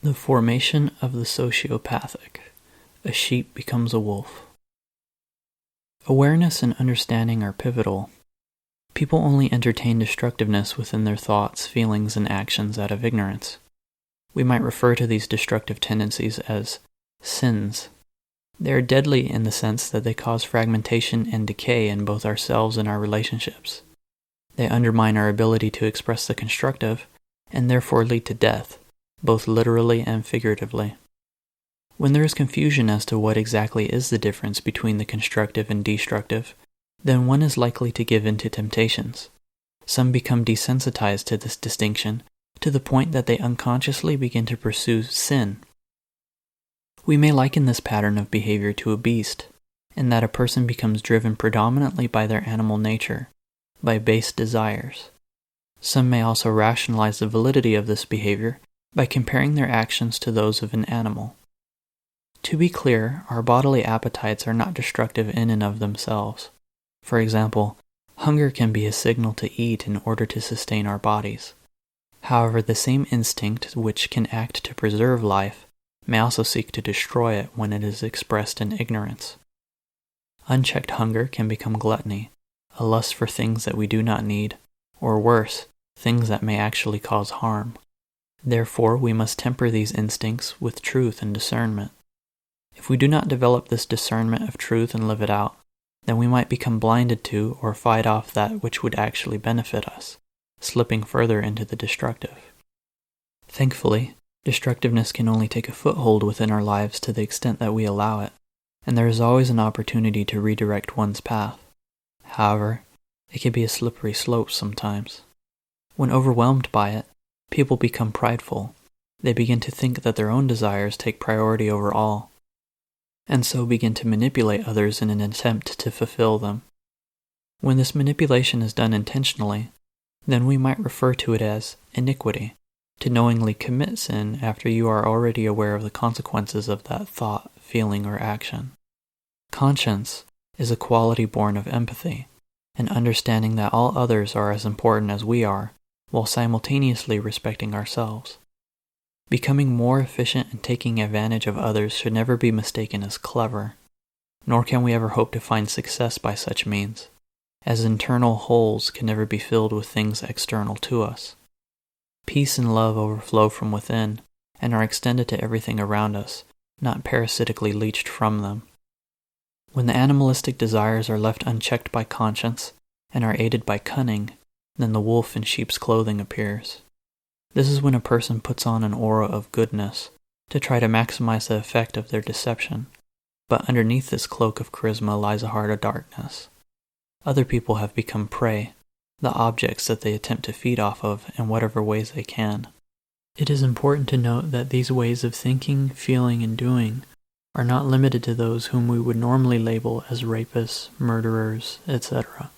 The formation of the sociopathic. A sheep becomes a wolf. Awareness and understanding are pivotal. People only entertain destructiveness within their thoughts, feelings, and actions out of ignorance. We might refer to these destructive tendencies as sins. They are deadly in the sense that they cause fragmentation and decay in both ourselves and our relationships. They undermine our ability to express the constructive, and therefore lead to death, both literally and figuratively. When there is confusion as to what exactly is the difference between the constructive and destructive, then one is likely to give in to temptations. Some become desensitized to this distinction to the point that they unconsciously begin to pursue sin. We may liken this pattern of behavior to a beast, in that a person becomes driven predominantly by their animal nature, by base desires. Some may also rationalize the validity of this behavior by comparing their actions to those of an animal. To be clear, our bodily appetites are not destructive in and of themselves. For example, hunger can be a signal to eat in order to sustain our bodies. However, the same instinct which can act to preserve life may also seek to destroy it when it is expressed in ignorance. Unchecked hunger can become gluttony, a lust for things that we do not need, or worse, things that may actually cause harm. Therefore, we must temper these instincts with truth and discernment. If we do not develop this discernment of truth and live it out, then we might become blinded to or fight off that which would actually benefit us, slipping further into the destructive. Thankfully, destructiveness can only take a foothold within our lives to the extent that we allow it, and there is always an opportunity to redirect one's path. However, it can be a slippery slope sometimes. When overwhelmed by it, people become prideful. They begin to think that their own desires take priority over all, and so begin to manipulate others in an attempt to fulfill them. When this manipulation is done intentionally, then we might refer to it as iniquity, to knowingly commit sin after you are already aware of the consequences of that thought, feeling, or action. Conscience is a quality born of empathy, and understanding that all others are as important as we are, while simultaneously respecting ourselves. Becoming more efficient and taking advantage of others should never be mistaken as clever, nor can we ever hope to find success by such means, as internal holes can never be filled with things external to us. Peace and love overflow from within, and are extended to everything around us, not parasitically leached from them. When the animalistic desires are left unchecked by conscience, and are aided by cunning, then the wolf in sheep's clothing appears. This is when a person puts on an aura of goodness to try to maximize the effect of their deception, but underneath this cloak of charisma lies a heart of darkness. Other people have become prey, the objects that they attempt to feed off of in whatever ways they can. It is important to note that these ways of thinking, feeling, and doing are not limited to those whom we would normally label as rapists, murderers, etc.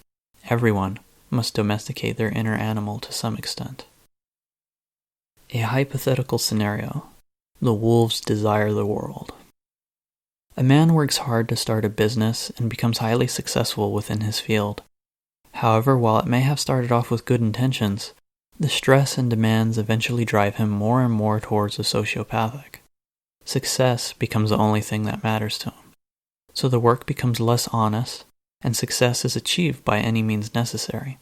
Everyone must domesticate their inner animal to some extent. A hypothetical scenario. The wolves desire the world. A man works hard to start a business and becomes highly successful within his field. However, while it may have started off with good intentions, the stress and demands eventually drive him more and more towards the sociopathic. Success becomes the only thing that matters to him. So the work becomes less honest, and success is achieved by any means necessary.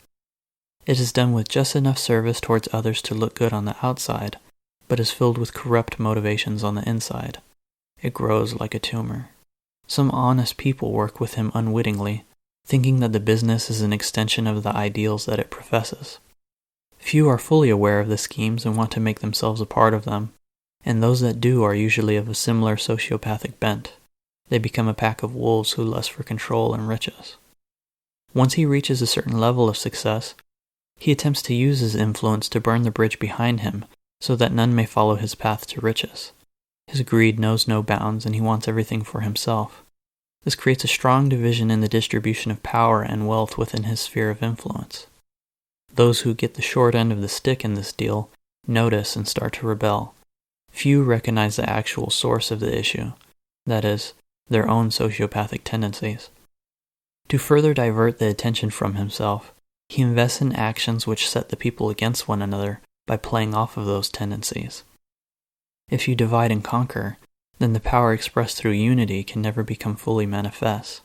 It is done with just enough service towards others to look good on the outside, but is filled with corrupt motivations on the inside. It grows like a tumor. Some honest people work with him unwittingly, thinking that the business is an extension of the ideals that it professes. Few are fully aware of the schemes and want to make themselves a part of them, and those that do are usually of a similar sociopathic bent. They become a pack of wolves who lust for control and riches. Once he reaches a certain level of success, he attempts to use his influence to burn the bridge behind him so that none may follow his path to riches. His greed knows no bounds and he wants everything for himself. This creates a strong division in the distribution of power and wealth within his sphere of influence. Those who get the short end of the stick in this deal notice and start to rebel. Few recognize the actual source of the issue, that is, their own sociopathic tendencies. To further divert the attention from himself, he invests in actions which set the people against one another by playing off of those tendencies. If you divide and conquer, then the power expressed through unity can never become fully manifest.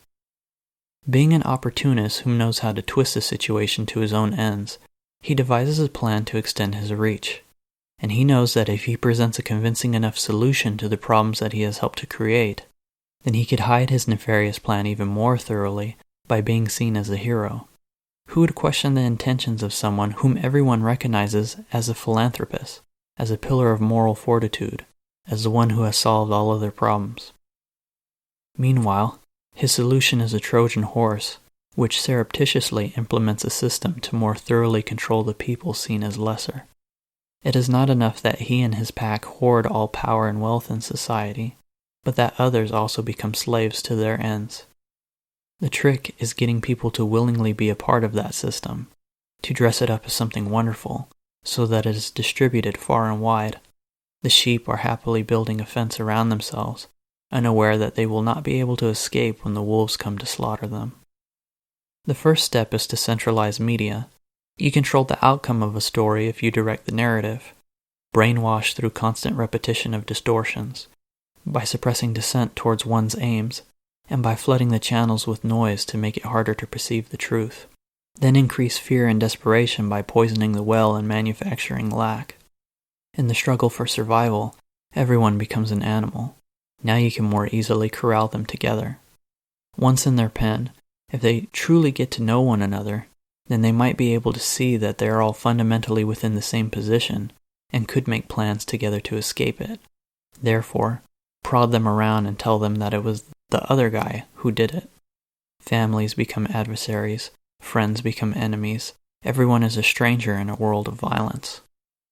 Being an opportunist who knows how to twist a situation to his own ends, he devises a plan to extend his reach. And he knows that if he presents a convincing enough solution to the problems that he has helped to create, then he could hide his nefarious plan even more thoroughly by being seen as a hero. Who would question the intentions of someone whom everyone recognizes as a philanthropist, as a pillar of moral fortitude, as the one who has solved all of their problems? Meanwhile, his solution is a Trojan horse, which surreptitiously implements a system to more thoroughly control the people seen as lesser. It is not enough that he and his pack hoard all power and wealth in society, but that others also become slaves to their ends. The trick is getting people to willingly be a part of that system, to dress it up as something wonderful, so that it is distributed far and wide. The sheep are happily building a fence around themselves, unaware that they will not be able to escape when the wolves come to slaughter them. The first step is to centralize media. You control the outcome of a story if you direct the narrative, brainwashed through constant repetition of distortions, by suppressing dissent towards one's aims, and by flooding the channels with noise to make it harder to perceive the truth. Then increase fear and desperation by poisoning the well and manufacturing lack. In the struggle for survival, everyone becomes an animal. Now you can more easily corral them together. Once in their pen, if they truly get to know one another, then they might be able to see that they are all fundamentally within the same position and could make plans together to escape it. Therefore, prod them around and tell them that it was the other guy who did it. Families become adversaries, friends become enemies, everyone is a stranger in a world of violence.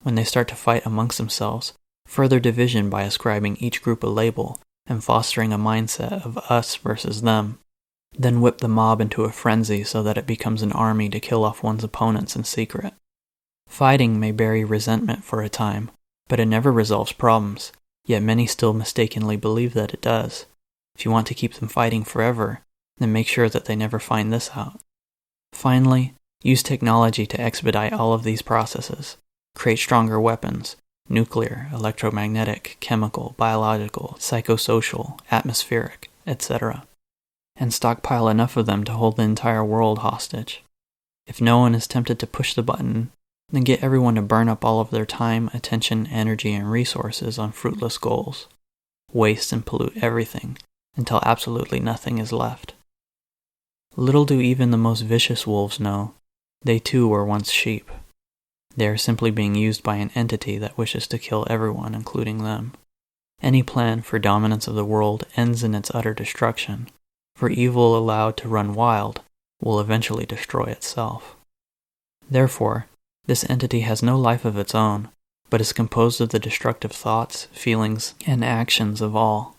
When they start to fight amongst themselves, further division by ascribing each group a label and fostering a mindset of us versus them. Then whip the mob into a frenzy so that it becomes an army to kill off one's opponents in secret. Fighting may bury resentment for a time, but it never resolves problems, yet many still mistakenly believe that it does. If you want to keep them fighting forever, then make sure that they never find this out. Finally, use technology to expedite all of these processes. Create stronger weapons, nuclear, electromagnetic, chemical, biological, psychosocial, atmospheric, etc., and stockpile enough of them to hold the entire world hostage. If no one is tempted to push the button, then get everyone to burn up all of their time, attention, energy, and resources on fruitless goals. Waste and pollute everything until absolutely nothing is left. Little do even the most vicious wolves know, they too were once sheep. They are simply being used by an entity that wishes to kill everyone, including them. Any plan for dominance of the world ends in its utter destruction, for evil allowed to run wild will eventually destroy itself. Therefore, this entity has no life of its own, but is composed of the destructive thoughts, feelings, and actions of all.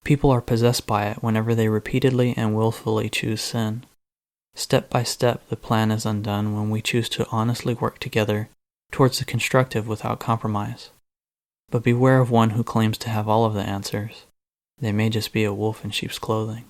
People are possessed by it whenever they repeatedly and willfully choose sin. Step by step, the plan is undone when we choose to honestly work together towards the constructive without compromise. But beware of one who claims to have all of the answers. They may just be a wolf in sheep's clothing.